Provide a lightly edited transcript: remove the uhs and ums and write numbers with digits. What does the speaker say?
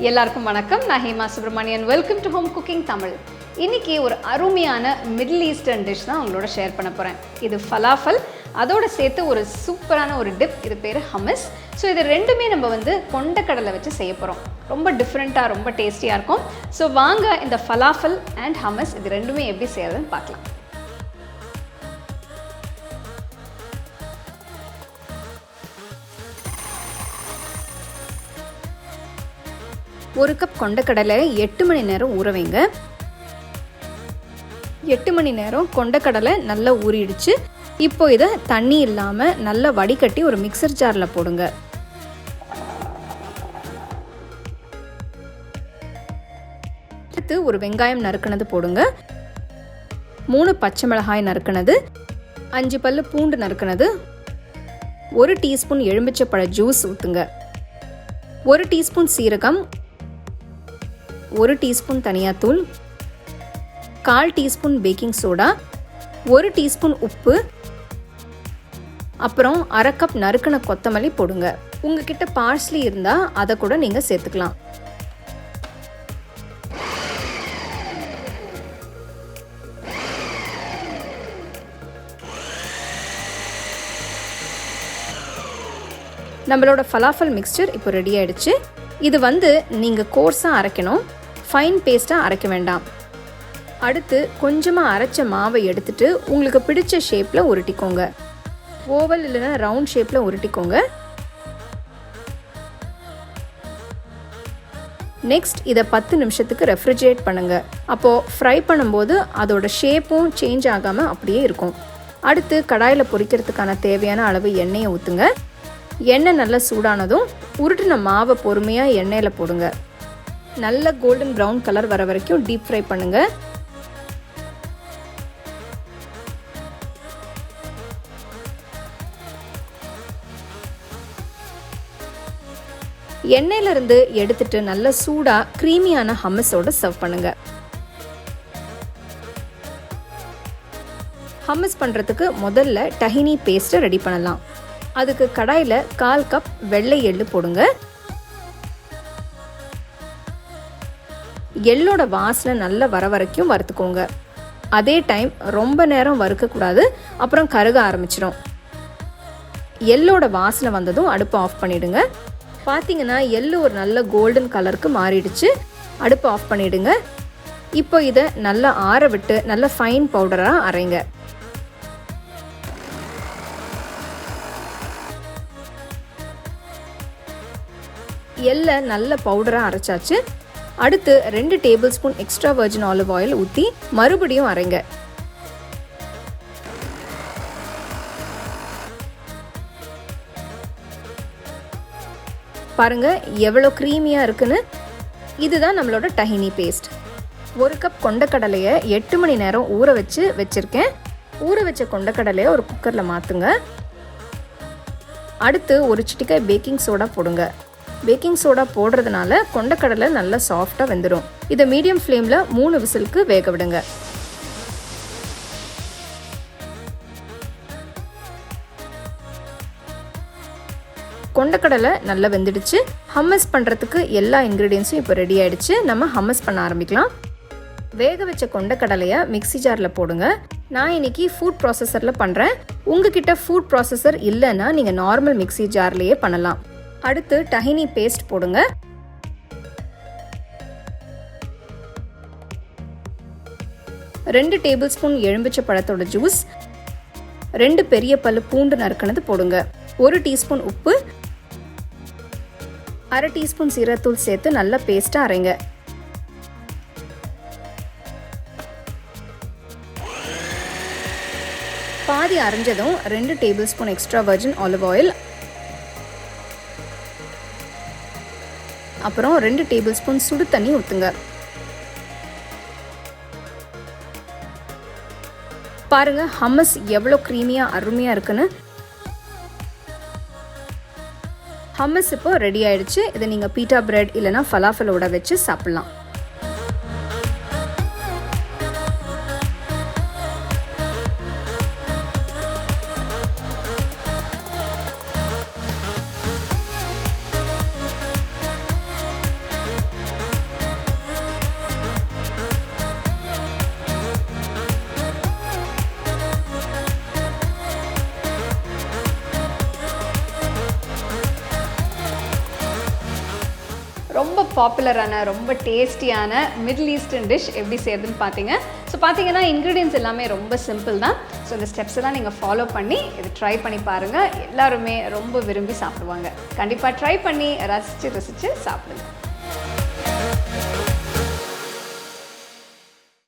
எல்லாருக்கும் வணக்கம். நான் Hema Subramanian. Welcome to home cooking Tamil. இன்றைக்கி ஒரு அருமையான மிடில் ஈஸ்டர்ன் டிஷ் தான் உங்களோட ஷேர் பண்ண போகிறேன். இது ஃபலாஃபல், அதோடு சேர்த்து ஒரு சூப்பரான ஒரு டிப். இது பேர் ஹம்மஸ். ஸோ இது ரெண்டுமே நம்ம கொண்டக்கடலை வச்சு செய்ய போகிறோம். ரொம்ப டிஃப்ரெண்ட்டாக, ரொம்ப டேஸ்டியாக இருக்கும். ஸோ வாங்க இந்த ஃபலாஃபல் அண்ட் ஹம்மஸ் இது ரெண்டுமே எப்படி செய்யறதுன்னு பார்க்கலாம். ஒரு கப் கொண்டக்கடலை 8 மணி நேரம் ஊற வைங்க. 8 மணி நேரம் கொண்டக்கடலை நல்லா ஊறிடுச்சு. இப்போ இதை தண்ணி இல்லாமல் நல்லா வடிகட்டி ஒரு மிக்சர் ஜாரில் போடுங்க. அடுத்து ஒரு வெங்காயம் நறுக்கினது போடுங்க. 3 பச்சை மிளகாய் நறுக்கினது, 5 பல்லு பூண்டு நறுக்கினது, 1 டீஸ்பூன் எலுமிச்சைப்பழ ஜூஸ் ஊற்றுங்க. 1 டீஸ்பூன் சீரகம், 1 டீஸ்பூன் தனியாத்தூள், 1/4 டீஸ்பூன் பேக்கிங் சோடா, 1 டீஸ்பூன் உப்பு, அப்புறம் 1/2 கப் நறுக்கின கொத்தமல்லி போடுங்க. உங்ககிட்ட பார்ஸ்லி இருந்தால் அதை கூட நீங்கள் சேர்த்துக்கலாம். நம்மளோட ஃபலாஃபல் மிக்சர் இப்போ ரெடி ஆயிடுச்சு. இது நீங்கள் கோர்ஸாக அரைக்கணும், ஃபைன் பேஸ்ட்டாக அரைக்க வேண்டாம். அடுத்து கொஞ்சமாக அரைச்ச மாவை எடுத்துட்டு உங்களுக்கு பிடிச்ச ஷேப்பில் உருட்டிக்கோங்க. ஓவல் இல்லைன்னா ரவுண்ட் ஷேப்பில் உருட்டிக்கோங்க. நெக்ஸ்ட் இதை 10 நிமிஷத்துக்கு ரெஃப்ரிஜரேட் பண்ணுங்கள். அப்போது ஃப்ரை பண்ணும்போது அதோட ஷேப்பும் சேஞ்ச் ஆகாமல் அப்படியே இருக்கும். அடுத்து கடாயில் பொரிக்கிறதுக்கான தேவையான அளவு எண்ணெயை ஊற்றுங்க. எண்ணெய் நல்லா சூடானதும் உருட்டின மாவை பொறுமையாக எண்ணெயில் போடுங்க. நல்ல கோல்டன் ப்ரௌன் கலர் வர வரைக்கும் டீப் ஃப்ரை பண்ணுங்க. எண்ணெயிலிருந்து எடுத்துட்டு நல்ல சூடாக க்ரீமியான ஹம்மஸோட சர்வ் பண்ணுங்க. ஹம்மஸ் பண்ணுறதுக்கு முதல்ல டஹினி பேஸ்ட்டை ரெடி பண்ணலாம். அதுக்கு கடாயில் 1/4 கப் வெள்ளை எள்ளு போடுங்க. எள்ளோட வாசனை நல்லா வர வரைக்கும் வறுத்துக்கோங்க. அதே டைம் ரொம்ப நேரம் வறுக்கக்கூடாது, அப்புறம் கருக ஆரம்பிச்சிடும். எள்ளோட வாசனை வந்ததும் அடுப்பை ஆஃப் பண்ணிவிடுங்க. பார்த்தீங்கன்னா எள்ளு ஒரு நல்ல கோல்டன் கலருக்கு மாறிடுச்சு. அடுப்பை ஆஃப் பண்ணிவிடுங்க. இப்போ இதை நல்லா ஆற விட்டு நல்ல ஃபைன் பவுடராக அரைங்க. எள்ளை நல்ல பவுடராக அரைச்சாச்சு. அடுத்து 2 table spoon extra virgin olive oil ஊற்றி மறுபடியும் அரைங்க. பாருங்க எவ்வளோ க்ரீமியாக இருக்குன்னு. இதுதான் நம்மளோட டஹினி பேஸ்ட். 1 கப் கொண்டக்கடலையை 8 மணி நேரம் ஊற வச்சிருக்கேன். ஊற வச்ச கொண்டக்கடலையை ஒரு குக்கரில் மாற்றுங்க. அடுத்து ஒரு சிட்டிக்காய் பேக்கிங் சோடா போடுங்க. பேக்கிங் சோடா போடுறதுனால கொண்டக்கடலை நல்லா சாஃப்டாக வெந்துடும். இதை மீடியம் ஃப்ளேமில் 3 விசிலுக்கு வேக விடுங்க. கொண்டக்கடலை நல்லா வெந்துடுச்சு. ஹம்மஸ் பண்ணுறதுக்கு எல்லா இன்க்ரீடியன்ஸும் இப்போ ரெடி ஆகிடுச்சு. நம்ம ஹம்மஸ் பண்ண ஆரம்பிக்கலாம். வேக வச்ச கொண்டக்கடலையை மிக்ஸி ஜாரில் போடுங்க. நான் இன்னைக்கு ஃபுட் ப்ராசஸரில் பண்ணுறேன். உங்ககிட்ட ஃபுட் ப்ராசஸர் இல்லைன்னா நீங்கள் நார்மல் மிக்ஸி ஜார்லேயே பண்ணலாம். அடுத்து டஹினி பேஸ்ட் போடுங்க. ரெண்டு டேபிள் ஸ்பூன் எலுமிச்சை பழத்தோட ஜூஸ், 2 பெரிய பல்லு பூண்டு நறுக்கினது போடுங்க. 1 டீஸ்பூன் உப்பு, 1/2 டீஸ்பூன் சீரகத்தூள் சேர்த்து நல்லா பேஸ்ட்டாக அரைங்க. பாதி அரைஞ்சதும் 2 table spoon extra virgin olive oil, அப்புறம் 2 டேபிள் ஸ்பூன் சுடு தண்ணி ஊற்றுங்க. பாருங்க ஹம்மஸ் எவ்வளோ க்ரீமியாக அருமையாக இருக்குன்னு. ஹம்மஸ் இப்போ ரெடி ஆயிடுச்சு. இதை நீங்கள் பீட்டா பிரெட் இல்லைனா ஃபலாஃபலோட வச்சு சாப்பிட்லாம். பாப்புலரான ரொம்ப டேஸ்டியான மிடில் ஈஸ்டர்ன் டிஷ் எப்படி செய்யறதுன்னு பார்த்தீங்க. ஸோ பார்த்தீங்கன்னா இன்க்ரீடியன்ஸ் எல்லாமே ரொம்ப சிம்பிள் தான். ஸோ இந்த ஸ்டெப்ஸை தான் நீங்கள் ஃபாலோ பண்ணி இது ட்ரை பண்ணி பாருங்கள். எல்லாருமே ரொம்ப விரும்பி சாப்பிடுவாங்க. கண்டிப்பாக ட்ரை பண்ணி ரசித்து சாப்பிடுங்க.